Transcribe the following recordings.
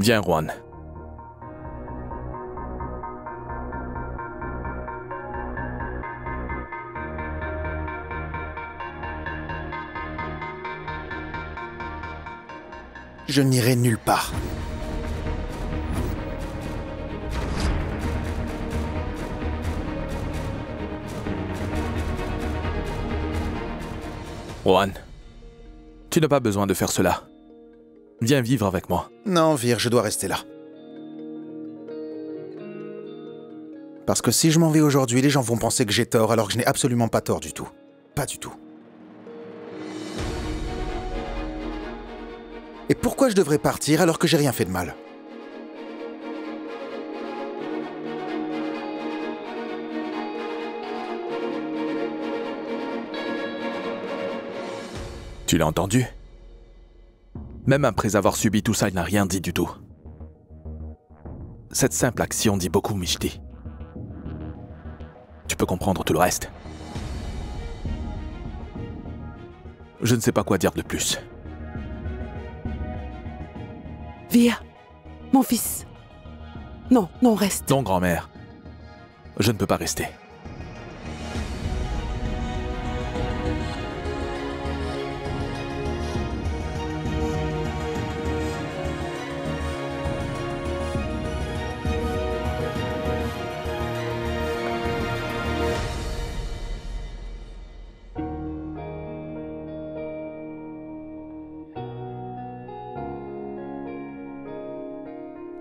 Viens, Juan. Je n'irai nulle part. Juan, tu n'as pas besoin de faire cela. Viens vivre avec moi. Non, Vir, je dois rester là. Parce que si je m'en vais aujourd'hui, les gens vont penser que j'ai tort, alors que je n'ai absolument pas tort du tout. Pas du tout. Et pourquoi je devrais partir alors que j'ai rien fait de mal? Tu l'as entendu? Même après avoir subi tout ça, il n'a rien dit du tout. Cette simple action dit beaucoup, Mishti. Tu peux comprendre tout le reste. Je ne sais pas quoi dire de plus. Vir, mon fils. Non, non, reste. Non, grand-mère. Je ne peux pas rester.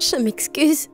Je m'excuse.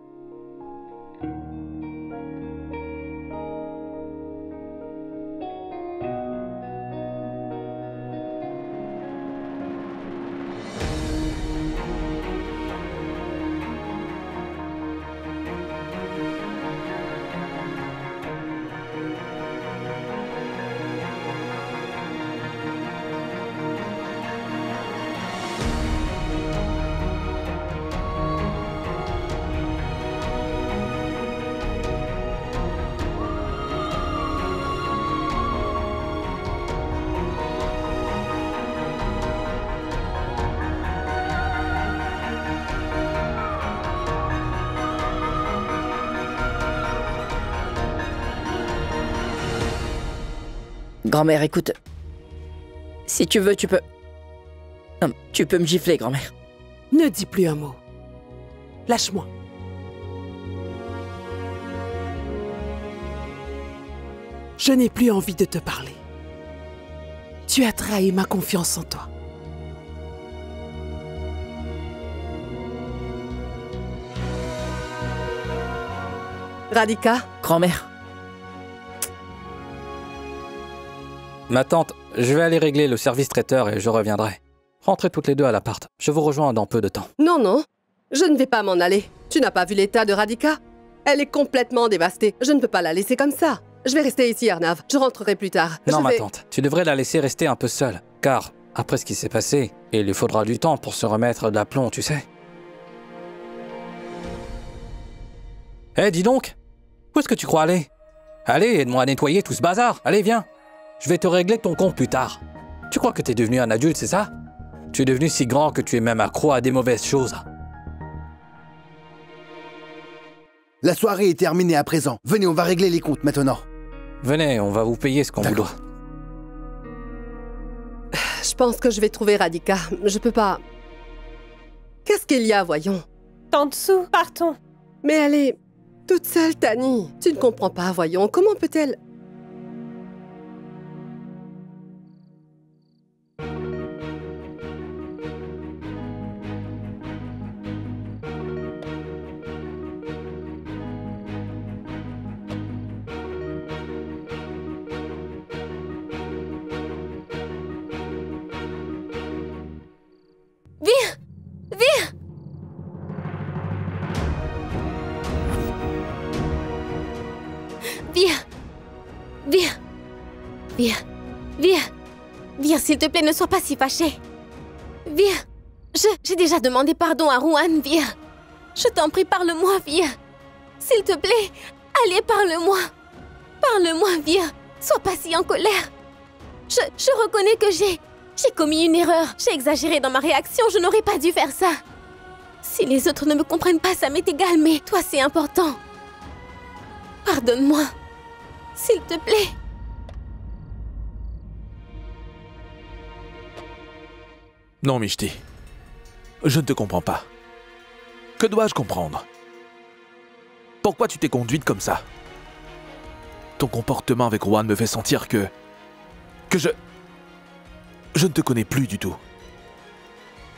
Grand-mère, écoute. Si tu veux, tu peux... Tu peux me gifler, grand-mère. Ne dis plus un mot. Lâche-moi. Je n'ai plus envie de te parler. Tu as trahi ma confiance en toi. Radhika? Grand-mère. Ma tante, je vais aller régler le service traiteur et je reviendrai. Rentrez toutes les deux à l'appart. Je vous rejoins dans peu de temps. Non, non. Je ne vais pas m'en aller. Tu n'as pas vu l'état de Radhika? Elle est complètement dévastée. Je ne peux pas la laisser comme ça. Je vais rester ici, Arnav. Je rentrerai plus tard. Non, ma tante, tu devrais la laisser rester un peu seule. Car, après ce qui s'est passé, il lui faudra du temps pour se remettre d'aplomb, tu sais. Eh, dis donc! Où est-ce que tu crois aller? Allez, aide-moi à nettoyer tout ce bazar. Allez, viens. Je vais te régler ton compte plus tard. Tu crois que t'es devenu un adulte, c'est ça? Tu es devenu si grand que tu es même accro à des mauvaises choses. La soirée est terminée à présent. Venez, on va régler les comptes maintenant. Venez, on va vous payer ce qu'on vous doit. Je pense que je vais trouver Radhika. Je peux pas... Qu'est-ce qu'il y a, voyons? Tante Sue, partons. Mais elle est toute seule, Tani. Tu ne comprends pas, voyons. Comment peut-elle... Vir! Vir! Vir! Vir! Vir! Vir! Vir, s'il te plaît, ne sois pas si fâché. Vir! J'ai déjà demandé pardon à Juan, Vir. Je t'en prie, parle-moi, Vir. S'il te plaît, allez, parle-moi. Parle-moi, Vir. Sois pas si en colère. Je reconnais que j'ai commis une erreur. J'ai exagéré dans ma réaction, je n'aurais pas dû faire ça. Si les autres ne me comprennent pas, ça m'est égal, mais toi, c'est important. Pardonne-moi. S'il te plaît. Non, Mishti. Je ne te comprends pas. Que dois-je comprendre? Pourquoi tu t'es conduite comme ça? Ton comportement avec Rohan me fait sentir que je ne te connais plus du tout.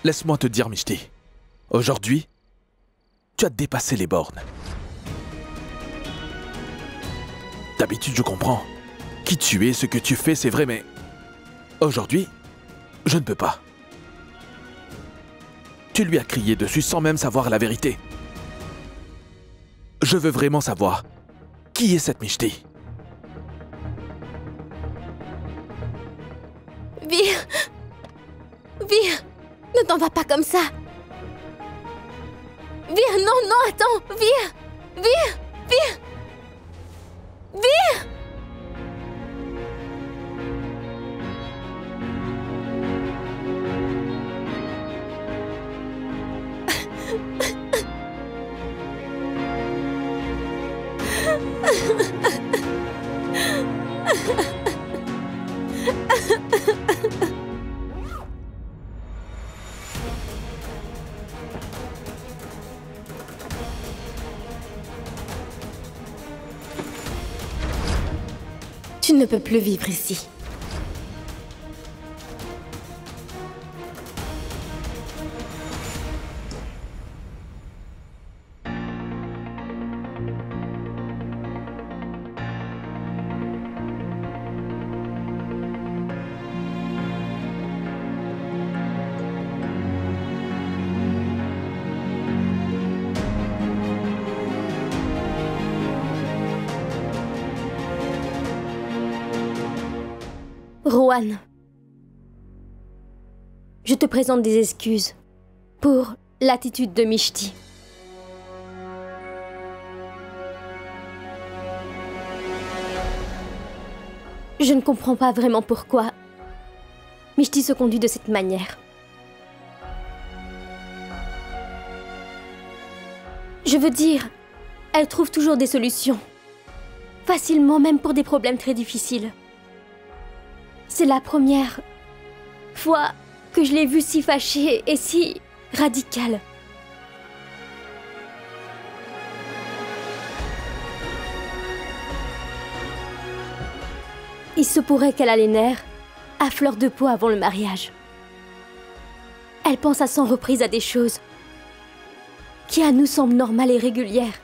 Laisse-moi te dire, Mishti. Aujourd'hui, tu as dépassé les bornes. D'habitude, je comprends. Qui tu es, ce que tu fais, c'est vrai, mais... Aujourd'hui, je ne peux pas. Tu lui as crié dessus sans même savoir la vérité. Je veux vraiment savoir, qui est cette Mishti? Vir, ne t'en va pas comme ça. Vir, non, attends, Vir. Tu ne peux plus vivre ici. Rohan, je te présente des excuses pour l'attitude de Mishti. Je ne comprends pas vraiment pourquoi Mishti se conduit de cette manière. Je veux dire, elle trouve toujours des solutions. Facilement, même pour des problèmes très difficiles. C'est la première fois que je l'ai vue si fâchée et si radicale. Il se pourrait qu'elle a les nerfs à fleur de peau avant le mariage. Elle pense à 100 reprises à des choses qui à nous semblent normales et régulières.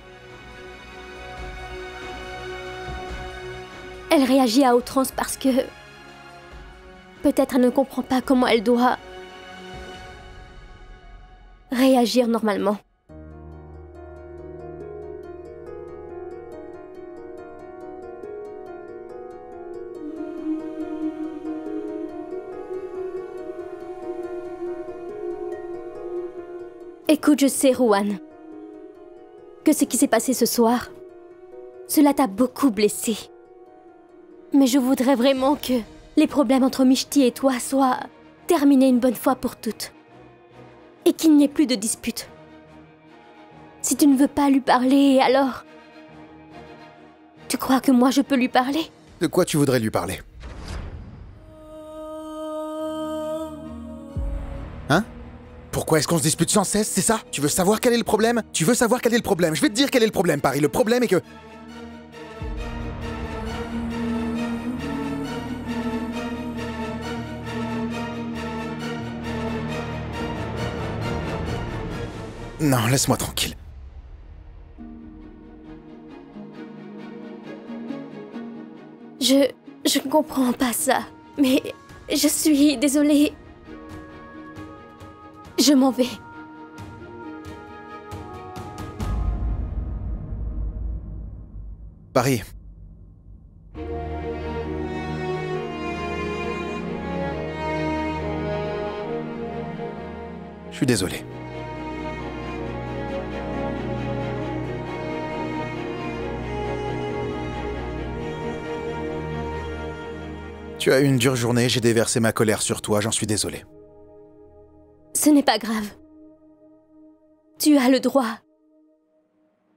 Elle réagit à outrance parce que peut-être elle ne comprend pas comment elle doit réagir normalement. Écoute, je sais, Rohan, que ce qui s'est passé ce soir, cela t'a beaucoup blessé. Mais je voudrais vraiment que les problèmes entre Mishti et toi soient terminés une bonne fois pour toutes. Et qu'il n'y ait plus de disputes. Si tu ne veux pas lui parler, alors... Tu crois que moi je peux lui parler? De quoi tu voudrais lui parler? Hein? Pourquoi est-ce qu'on se dispute sans cesse, c'est ça? Tu veux savoir quel est le problème? Tu veux savoir quel est le problème? Je vais te dire quel est le problème, Paris. Le problème est que... Non, laisse-moi tranquille. Je ne comprends pas ça. Mais je suis désolée. Je m'en vais. Paris. Je suis désolé. Tu as eu une dure journée, j'ai déversé ma colère sur toi, j'en suis désolé. Ce n'est pas grave. Tu as le droit.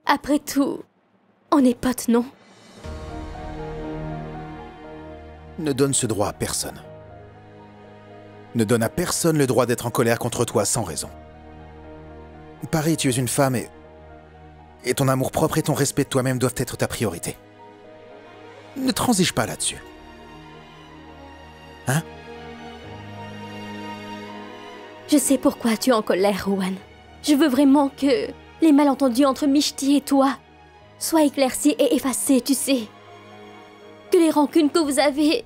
Après tout, on est potes, non? Ne donne ce droit à personne. Ne donne à personne le droit d'être en colère contre toi sans raison. Paris, tu es une femme et ton amour-propre et ton respect de toi-même doivent être ta priorité. Ne transige pas là-dessus. Hein? Je sais pourquoi tu es en colère, Rowan. Je veux vraiment que les malentendus entre Mishti et toi soient éclaircis et effacés, tu sais. Que les rancunes que vous avez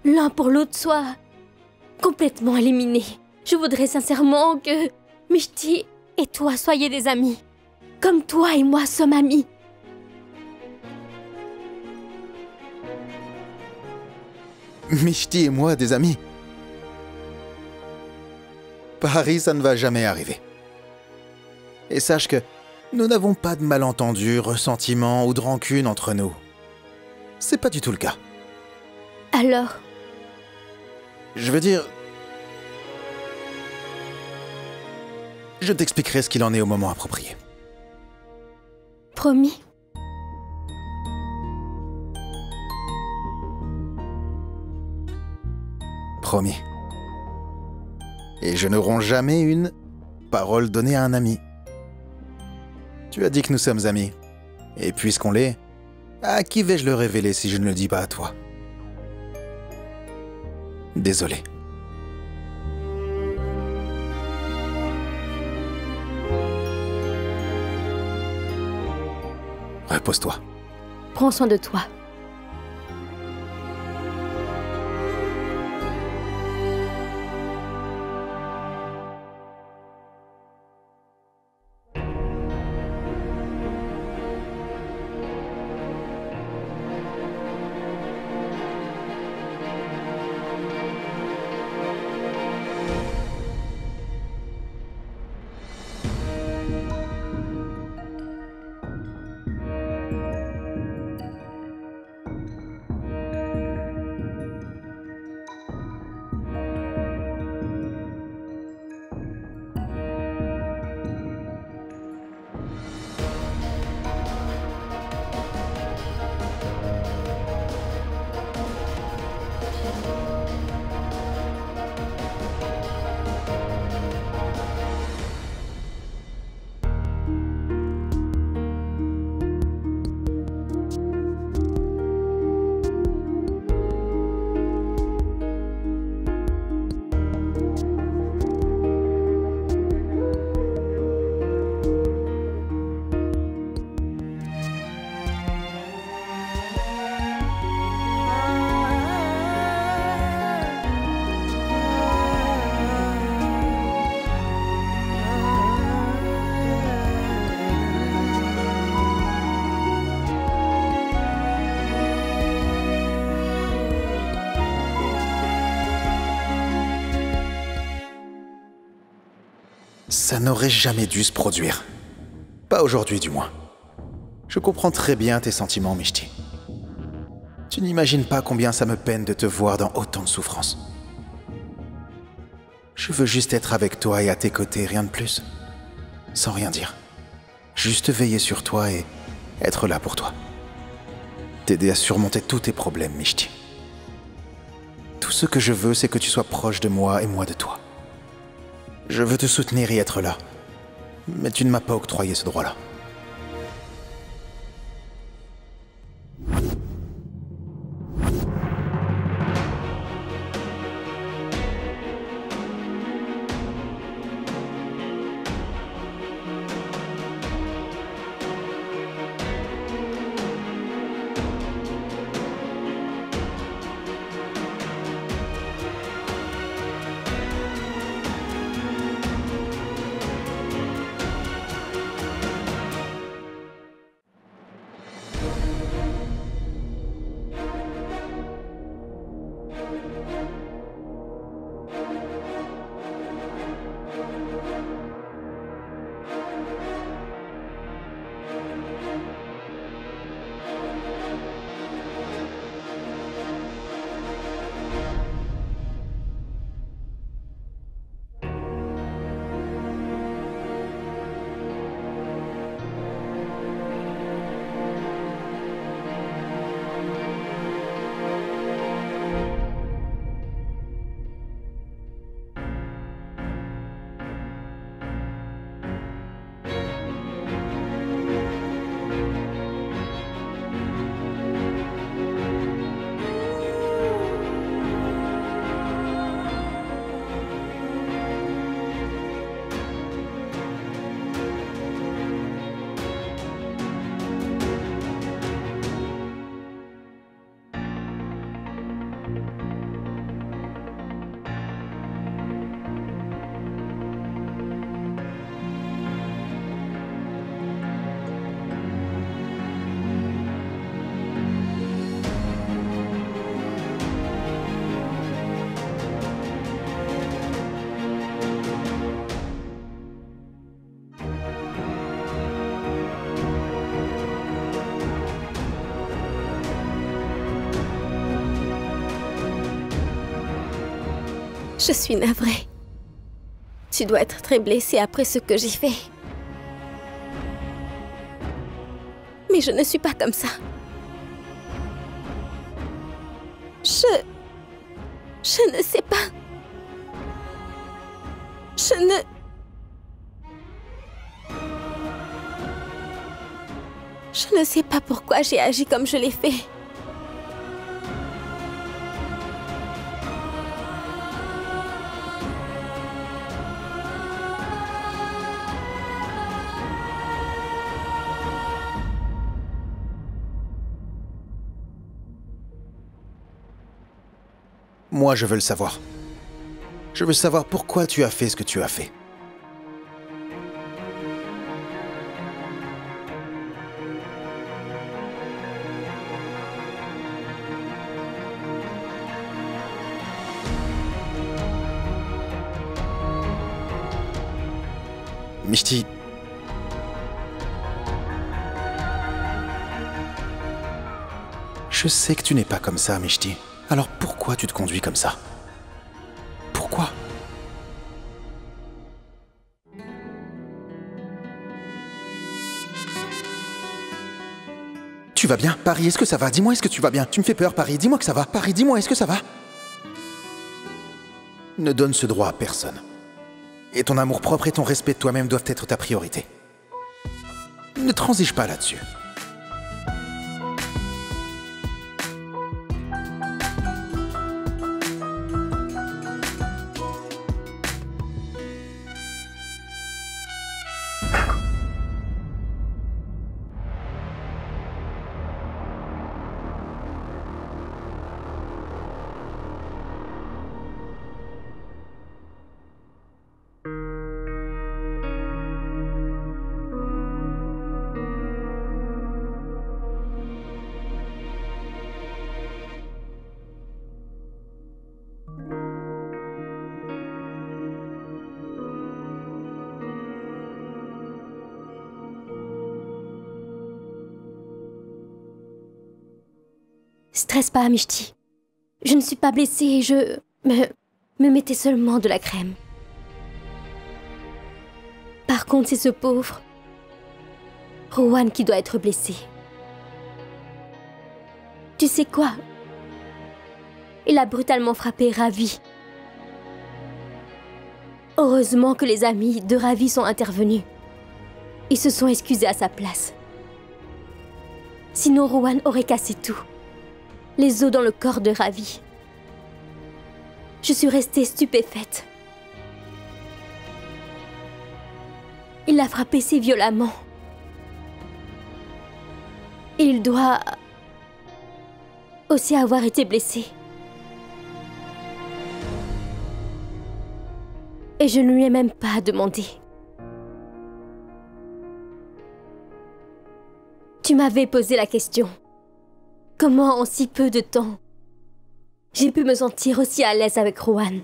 l'un pour l'autre soient complètement éliminées. Je voudrais sincèrement que Mishti et toi soyez des amis. Comme toi et moi sommes amis. Mishti et moi, des amis. Paris, ça ne va jamais arriver. Et sache que nous n'avons pas de malentendus, ressentiments ou de rancune entre nous. C'est pas du tout le cas. Alors? Je veux dire... Je t'expliquerai ce qu'il en est au moment approprié. Promis? Promis. Et je ne romps jamais une parole donnée à un ami. Tu as dit que nous sommes amis. Et puisqu'on l'est, à qui vais-je le révéler si je ne le dis pas à toi? Désolé. Repose-toi. Prends soin de toi. Ça n'aurait jamais dû se produire. Pas aujourd'hui, du moins. Je comprends très bien tes sentiments, Mishti. Tu n'imagines pas combien ça me peine de te voir dans autant de souffrance. Je veux juste être avec toi et à tes côtés, rien de plus. Sans rien dire. Juste veiller sur toi et être là pour toi. T'aider à surmonter tous tes problèmes, Mishti. Tout ce que je veux, c'est que tu sois proche de moi et moi de toi. Je veux te soutenir et être là. Mais tu ne m'as pas octroyé ce droit-là. Je suis navrée. Tu dois être très blessée après ce que j'ai fait. Mais je ne suis pas comme ça. Je ne sais pas. Je ne sais pas pourquoi j'ai agi comme je l'ai fait. Moi, je veux le savoir. Je veux savoir pourquoi tu as fait ce que tu as fait. Mishti. Je sais que tu n'es pas comme ça, Mishti. Alors pourquoi tu te conduis comme ça? Pourquoi? Tu vas bien? Paris, est-ce que ça va? Dis-moi, est-ce que tu vas bien? Tu me fais peur, Paris. Dis-moi que ça va. Paris, dis-moi, est-ce que ça va? Ne donne ce droit à personne. Et ton amour-propre et ton respect de toi-même doivent être ta priorité. Ne transige pas là-dessus. Stresse pas, Mishti. Je ne suis pas blessée et je me mettais seulement de la crème. Par contre, c'est ce pauvre Rowan qui doit être blessé. Tu sais quoi? Il a brutalement frappé Ravi. Heureusement que les amis de Ravi sont intervenus. Ils se sont excusés à sa place. Sinon, Rowan aurait cassé tout. Les os dans le corps de Ravi. Je suis restée stupéfaite. Il l'a frappé si violemment. Il doit aussi avoir été blessé. Et je ne lui ai même pas demandé. Tu m'avais posé la question. Comment en si peu de temps, j'ai pu me sentir aussi à l'aise avec Rowan?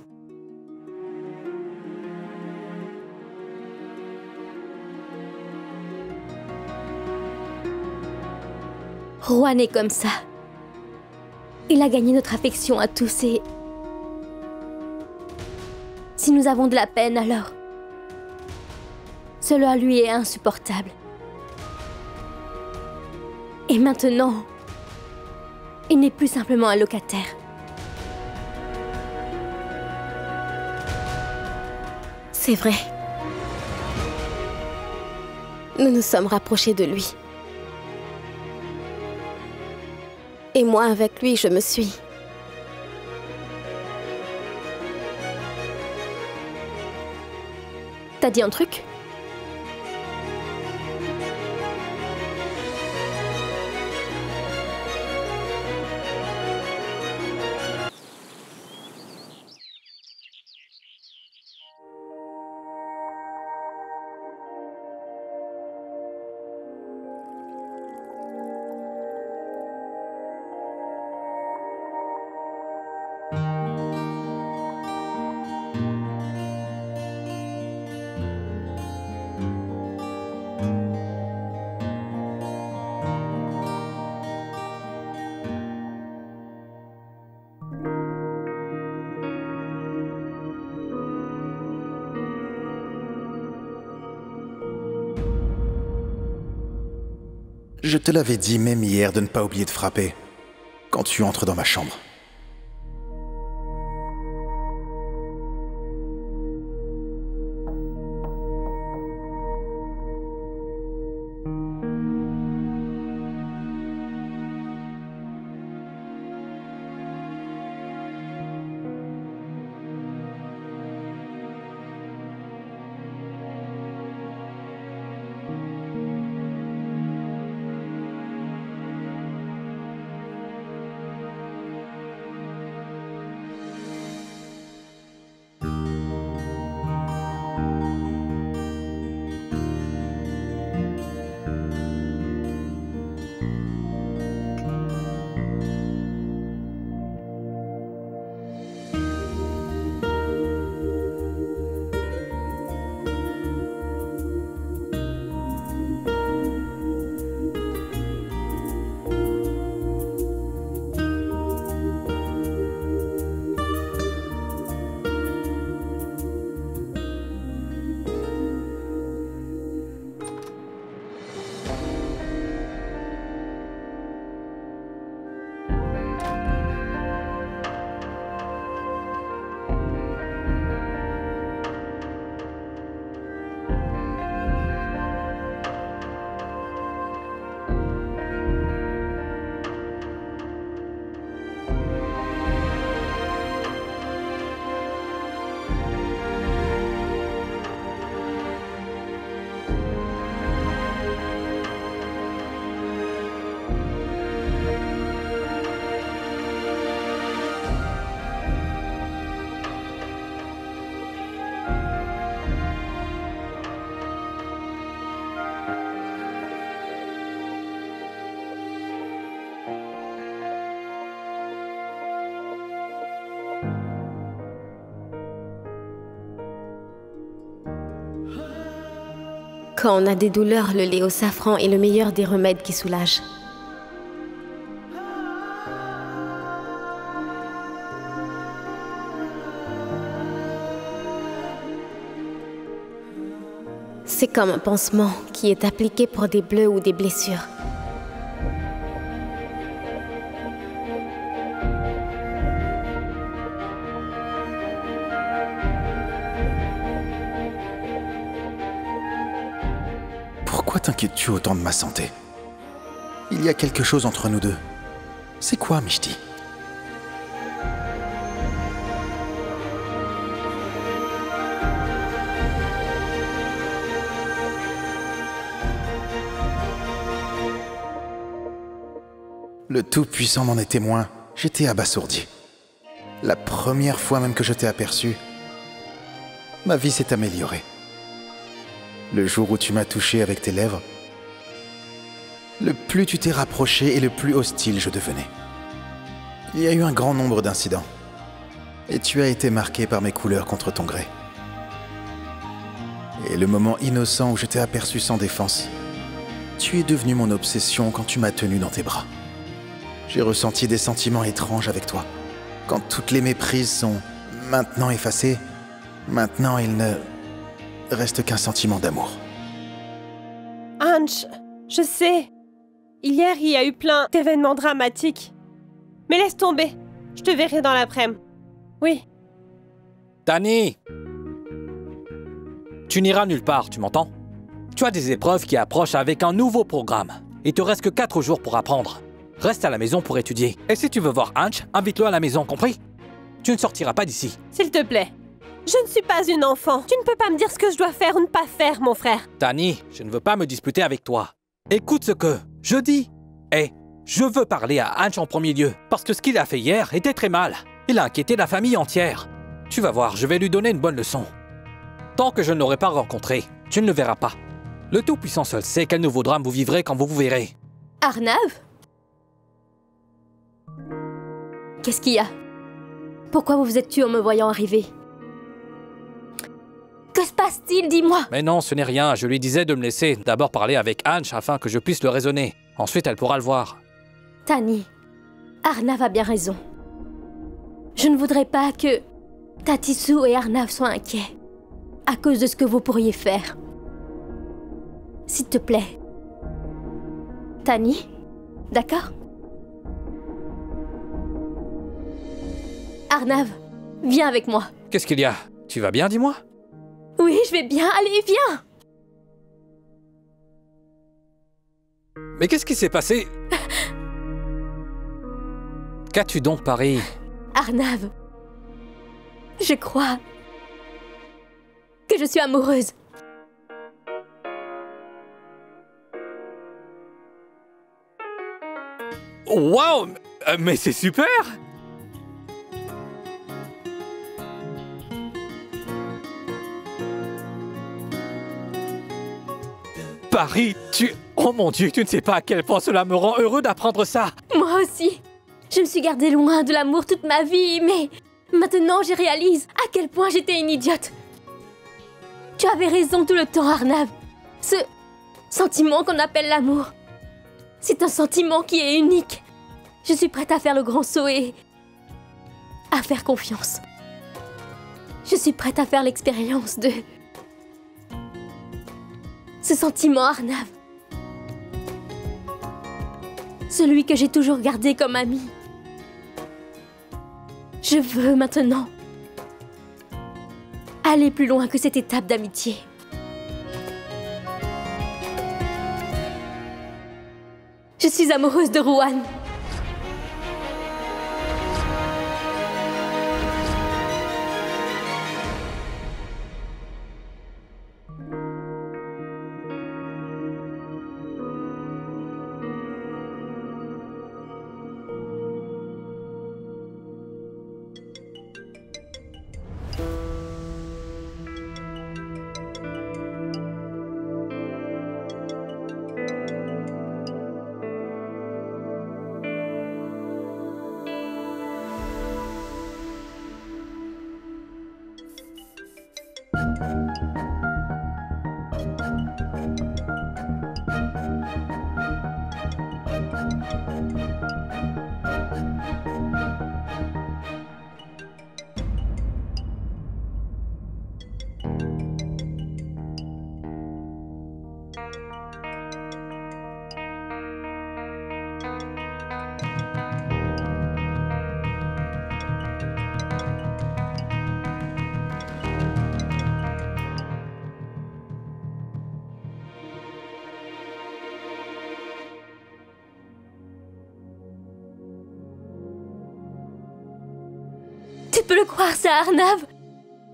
Rowan est comme ça. Il a gagné notre affection à tous et... Si nous avons de la peine, alors... Cela lui est insupportable. Et maintenant... Il n'est plus simplement un locataire. C'est vrai. Nous nous sommes rapprochés de lui. Et moi, avec lui, je me suis... T'as dit un truc ? Je te l'avais dit même hier de ne pas oublier de frapper quand tu entres dans ma chambre. Quand on a des douleurs, le lait au safran est le meilleur des remèdes qui soulagent. C'est comme un pansement qui est appliqué pour des bleus ou des blessures. Pourquoi t'inquiètes-tu autant de ma santé? Il y a quelque chose entre nous deux. C'est quoi, Mishti? Le Tout-Puissant m'en est témoin. J'étais abasourdi. La première fois même que je t'ai aperçu, ma vie s'est améliorée. Le jour où tu m'as touché avec tes lèvres, le plus tu t'es rapproché et le plus hostile je devenais. Il y a eu un grand nombre d'incidents, et tu as été marqué par mes couleurs contre ton gré. Et le moment innocent où je t'ai aperçu sans défense, tu es devenu mon obsession quand tu m'as tenu dans tes bras. J'ai ressenti des sentiments étranges avec toi. Quand toutes les méprises sont maintenant effacées, maintenant il ne reste qu'un sentiment d'amour. Ange, je sais. Hier, il y a eu plein d'événements dramatiques. Mais laisse tomber. Je te verrai dans l'après-midi. Oui. Dani! Tu n'iras nulle part, tu m'entends? Tu as des épreuves qui approchent avec un nouveau programme. Il te reste que 4 jours pour apprendre. Reste à la maison pour étudier. Et si tu veux voir Ange, invite-le à la maison, compris? Tu ne sortiras pas d'ici. S'il te plaît. Je ne suis pas une enfant. Tu ne peux pas me dire ce que je dois faire ou ne pas faire, mon frère. Dani, je ne veux pas me disputer avec toi. Écoute ce que je dis. Je veux parler à Ange en premier lieu, parce que ce qu'il a fait hier était très mal. Il a inquiété la famille entière. Tu vas voir, je vais lui donner une bonne leçon. Tant que je ne l'aurai pas rencontré, tu ne le verras pas. Le Tout-Puissant seul sait quel nouveau drame vous vivrez quand vous vous verrez. Arnav? Qu'est-ce qu'il y a? Pourquoi vous vous êtes tué en me voyant arriver? Que se passe-t-il, dis-moi? Mais non, ce n'est rien. Je lui disais de me laisser d'abord parler avec Ange afin que je puisse le raisonner. Ensuite, elle pourra le voir. Tani, Arnav a bien raison. Je ne voudrais pas que Tatisou et Arnav soient inquiets à cause de ce que vous pourriez faire. S'il te plaît, Tani, d'accord? Arnav, viens avec moi. Qu'est-ce qu'il y a? Tu vas bien, dis-moi? Oui, je vais bien. Allez, viens. Mais qu'est-ce qui s'est passé? Qu'as-tu donc, Paris? Arnav, je crois que je suis amoureuse. Waouh! Mais c'est super! Paris, Oh mon Dieu, tu ne sais pas à quel point cela me rend heureux d'apprendre ça! Moi aussi. Je me suis gardée loin de l'amour toute ma vie, mais maintenant je réalise à quel point j'étais une idiote. Tu avais raison tout le temps, Arnav. Ce sentiment qu'on appelle l'amour, c'est un sentiment qui est unique. Je suis prête à faire le grand saut et à faire confiance. Je suis prête à faire l'expérience de ce sentiment, Arnav. Celui que j'ai toujours gardé comme ami. Je veux maintenant aller plus loin que cette étape d'amitié. Je suis amoureuse de Ruan. Tu peux le croire, ça, Arnav?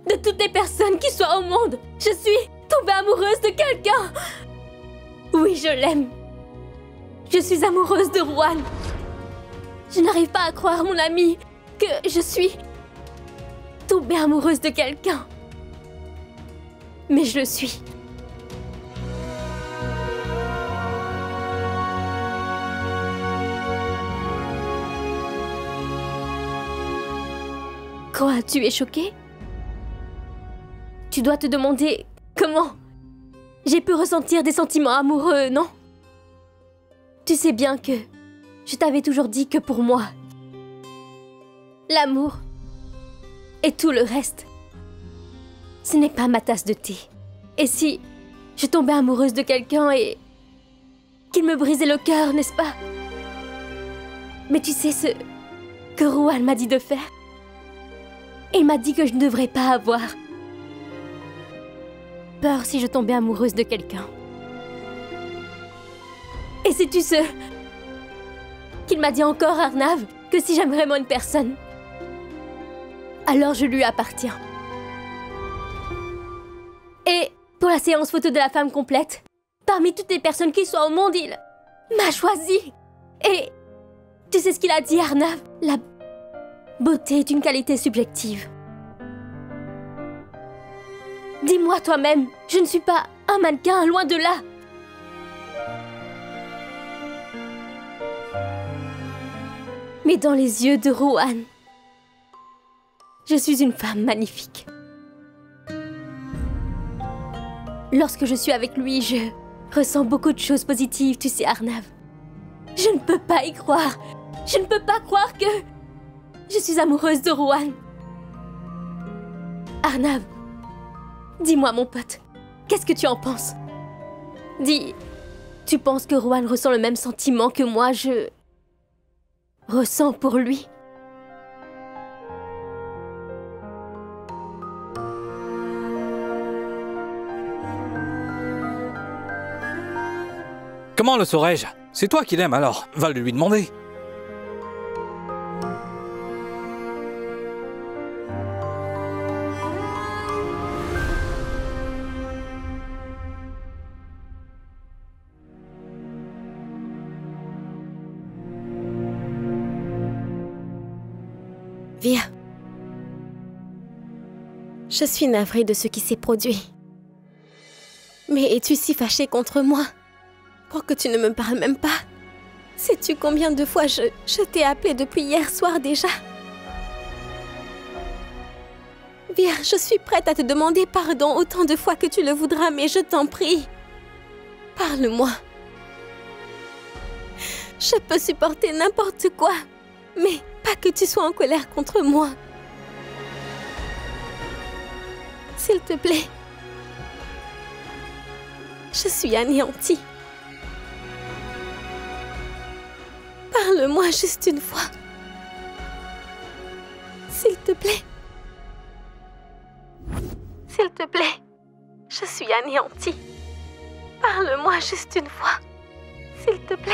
De toutes les personnes qui soient au monde, je suis tombée amoureuse de quelqu'un. Oui, je l'aime. Je suis amoureuse de Ruan. Je n'arrive pas à croire, mon ami, que je suis tombée amoureuse de quelqu'un. Mais je le suis. Quoi, tu es choquée? Tu dois te demander comment j'ai pu ressentir des sentiments amoureux, non? Tu sais bien que je t'avais toujours dit que pour moi, l'amour et tout le reste, ce n'est pas ma tasse de thé. Et si je tombais amoureuse de quelqu'un et qu'il me brisait le cœur, n'est-ce pas? Mais tu sais ce que Ruan m'a dit de faire? Il m'a dit que je ne devrais pas avoir peur si je tombais amoureuse de quelqu'un. Et sais-tu ce qu'il m'a dit encore, Arnav? Que si j'aime vraiment une personne, alors je lui appartiens. Et pour la séance photo de la femme complète, parmi toutes les personnes qui soient au monde, il m'a choisi. Et tu sais ce qu'il a dit, Arnav? La beauté est une qualité subjective. Dis-moi toi-même, je ne suis pas un mannequin, loin de là. Mais dans les yeux de Ruan, je suis une femme magnifique. Lorsque je suis avec lui, je ressens beaucoup de choses positives, tu sais, Arnav. Je ne peux pas y croire. Je ne peux pas croire que je suis amoureuse de Ruan. Arnav, dis-moi, mon pote, qu'est-ce que tu en penses? Dis Tu penses que Rohan ressent le même sentiment que moi, je ressens pour lui? Comment le saurais-je? C'est toi qui l'aime alors. Va le lui demander. Vir. Je suis navrée de ce qui s'est produit. Mais es-tu si fâchée contre moi pour que tu ne me parles même pas? Sais-tu combien de fois je t'ai appelé depuis hier soir déjà? Vir, je suis prête à te demander pardon autant de fois que tu le voudras, mais je t'en prie. Parle-moi. Je peux supporter n'importe quoi, mais pas que tu sois en colère contre moi. S'il te plaît. Je suis anéantie. Parle-moi juste une fois. S'il te plaît. S'il te plaît. Je suis anéantie. Parle-moi juste une fois. S'il te plaît.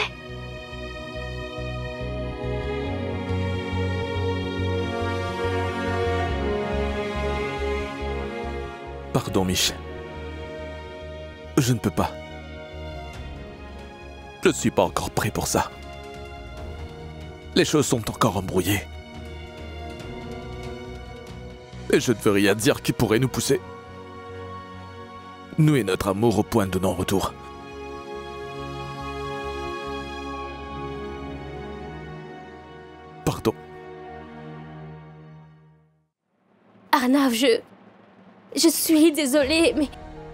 Pardon, Mich. Je ne peux pas. Je ne suis pas encore prêt pour ça. Les choses sont encore embrouillées. Et je ne veux rien dire qui pourrait nous pousser. Nous et notre amour au point de non-retour. Pardon. Arnav, je suis désolée, mais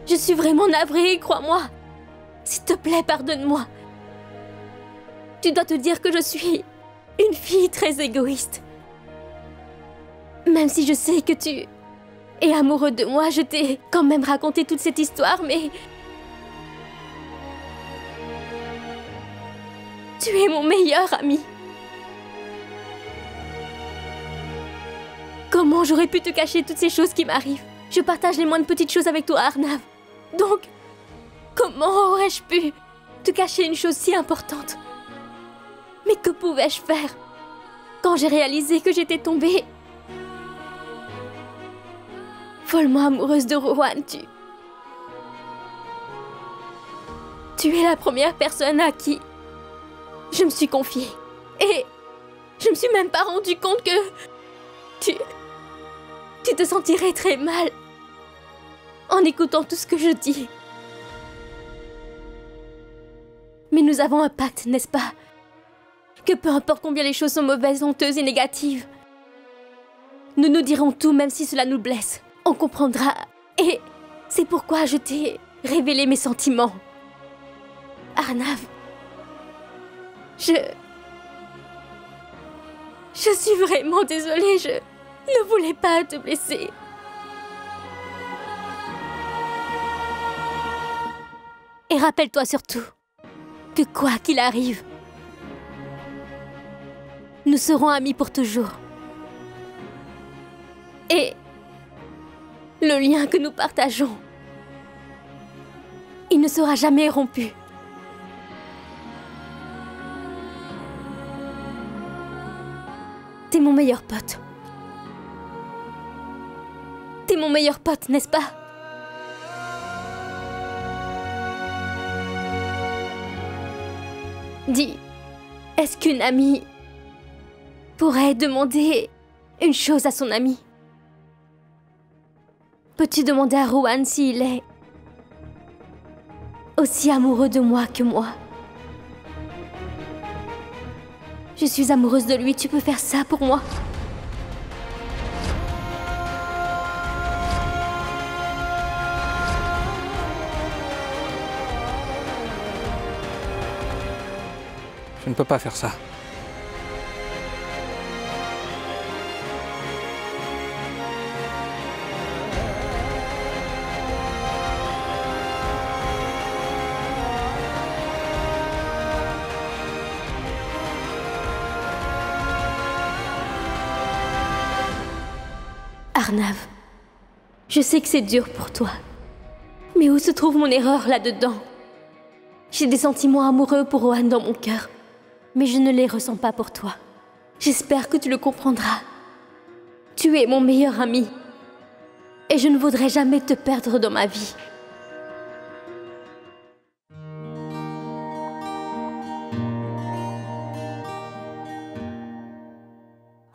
je suis vraiment navrée, crois-moi. S'il te plaît, pardonne-moi. Tu dois te dire que je suis une fille très égoïste. Même si je sais que tu es amoureux de moi, je t'ai quand même raconté toute cette histoire, mais... Tu es mon meilleur ami. Comment j'aurais pu te cacher toutes ces choses qui m'arrivent? Je partage les moindres petites choses avec toi, Arnav. Donc, comment aurais-je pu te cacher une chose si importante? Mais que pouvais-je faire quand j'ai réalisé que j'étais tombée follement amoureuse de Rohan? Tu es la première personne à qui je me suis confiée. Et je me suis même pas rendu compte que tu te sentirais très mal en écoutant tout ce que je dis. Mais nous avons un pacte, n'est-ce pas? Que peu importe combien les choses sont mauvaises, honteuses et négatives, nous nous dirons tout même si cela nous blesse. On comprendra. Et c'est pourquoi je t'ai révélé mes sentiments. Arnav, je suis vraiment désolée, je ne voulais pas te blesser. Et rappelle-toi surtout que quoi qu'il arrive, nous serons amis pour toujours. Et le lien que nous partageons, il ne sera jamais rompu. T'es mon meilleur pote. T'es mon meilleur pote, n'est-ce pas? Dis, est-ce qu'une amie pourrait demander une chose à son ami? Peux-tu demander à Rohan s'il est aussi amoureux de moi que moi? Je suis amoureuse de lui, tu peux faire ça pour moi? Je ne peux pas faire ça. Arnav, je sais que c'est dur pour toi. Mais où se trouve mon erreur là-dedans? J'ai des sentiments amoureux pour Rohan dans mon cœur, mais je ne les ressens pas pour toi. J'espère que tu le comprendras. Tu es mon meilleur ami, et je ne voudrais jamais te perdre dans ma vie.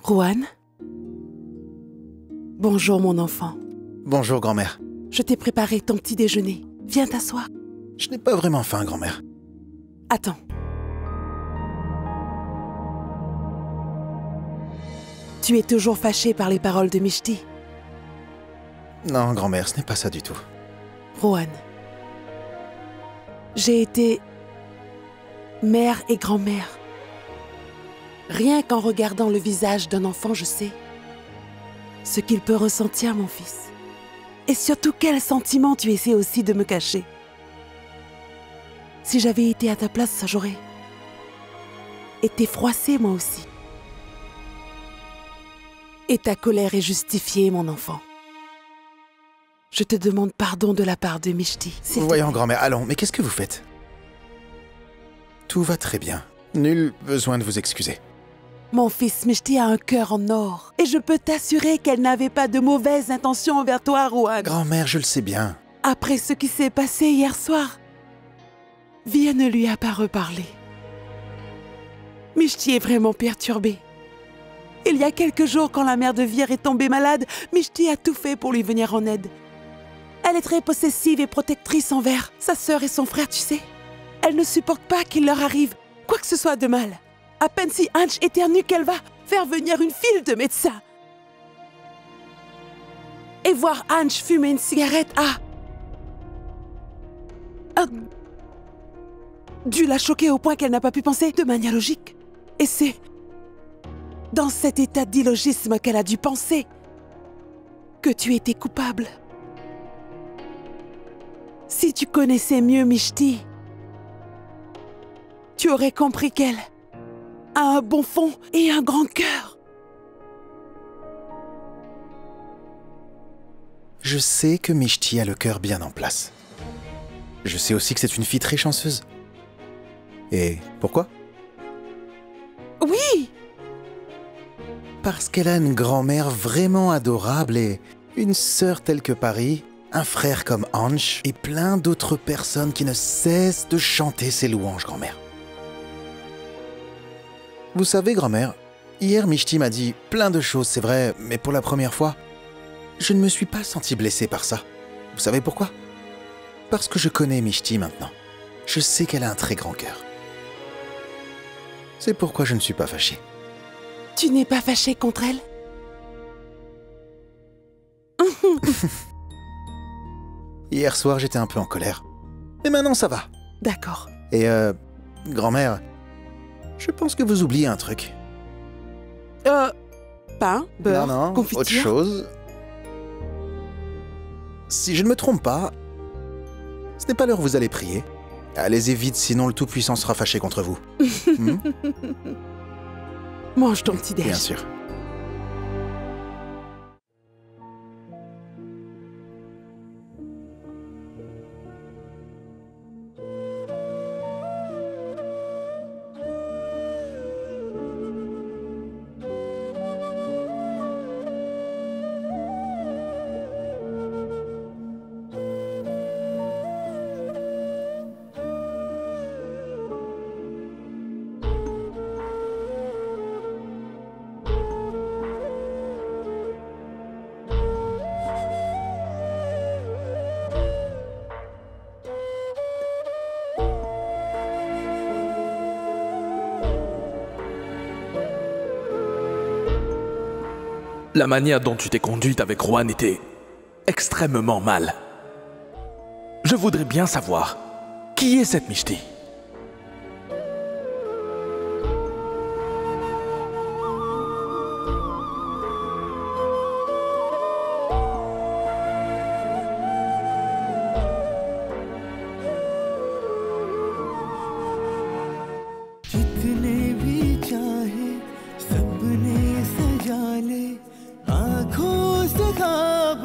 Rohan? Bonjour mon enfant. Bonjour, grand-mère. Je t'ai préparé ton petit déjeuner. Viens t'asseoir. Je n'ai pas vraiment faim, grand-mère. Attends. Tu es toujours fâché par les paroles de Mishti? Non, grand-mère, ce n'est pas ça du tout. Rohan, j'ai été mère et grand-mère. Rien qu'en regardant le visage d'un enfant, je sais ce qu'il peut ressentir, mon fils. Et surtout, quel sentiment tu essaies aussi de me cacher. Si j'avais été à ta place, j'aurais été froissée, moi aussi. Et ta colère est justifiée, mon enfant. Je te demande pardon de la part de Mishti. Voyons, grand-mère, allons, mais qu'est-ce que vous faites? Tout va très bien. Nul besoin de vous excuser. Mon fils, Mishti a un cœur en or. Et je peux t'assurer qu'elle n'avait pas de mauvaises intentions envers toi, Rohan. Grand-mère, je le sais bien. Après ce qui s'est passé hier soir, Via ne lui a pas reparlé. Mishti est vraiment perturbée. Il y a quelques jours, quand la mère de Vir est tombée malade, Mishti a tout fait pour lui venir en aide. Elle est très possessive et protectrice envers sa sœur et son frère, tu sais. Elle ne supporte pas qu'il leur arrive quoi que ce soit de mal. À peine si Ange éternue qu'elle va faire venir une file de médecins. Et voir Ange fumer une cigarette a dû la choquer au point qu'elle n'a pas pu penser de manière logique. Et c'est dans cet état d'illogisme qu'elle a dû penser que tu étais coupable. Si tu connaissais mieux Mishti, tu aurais compris qu'elle a un bon fond et un grand cœur. Je sais que Mishti a le cœur bien en place. Je sais aussi que c'est une fille très chanceuse. Et pourquoi? Oui! Parce qu'elle a une grand-mère vraiment adorable et une sœur telle que Paris, un frère comme Ange et plein d'autres personnes qui ne cessent de chanter ses louanges, grand-mère. Vous savez, grand-mère, hier Mishti m'a dit plein de choses, c'est vrai, mais pour la première fois, je ne me suis pas senti blessé par ça. Vous savez pourquoi? Parce que je connais Mishti maintenant. Je sais qu'elle a un très grand cœur. C'est pourquoi je ne suis pas fâché. Tu n'es pas fâché contre elle? Hier soir, j'étais un peu en colère. Mais maintenant, ça va. D'accord. Et grand-mère, je pense que vous oubliez un truc. Pain, beurre, non, confiture. Autre chose. Si je ne me trompe pas, ce n'est pas l'heure où vous allez prier. Allez-y vite, sinon le Tout-Puissant sera fâché contre vous. Mange ton petit déj. Bien sûr. La manière dont tu t'es conduite avec Rohan était extrêmement mal. Je voudrais bien savoir, qui est cette Mishti?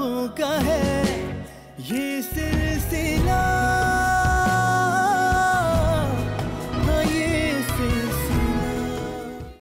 बातों का है ये सिलसिला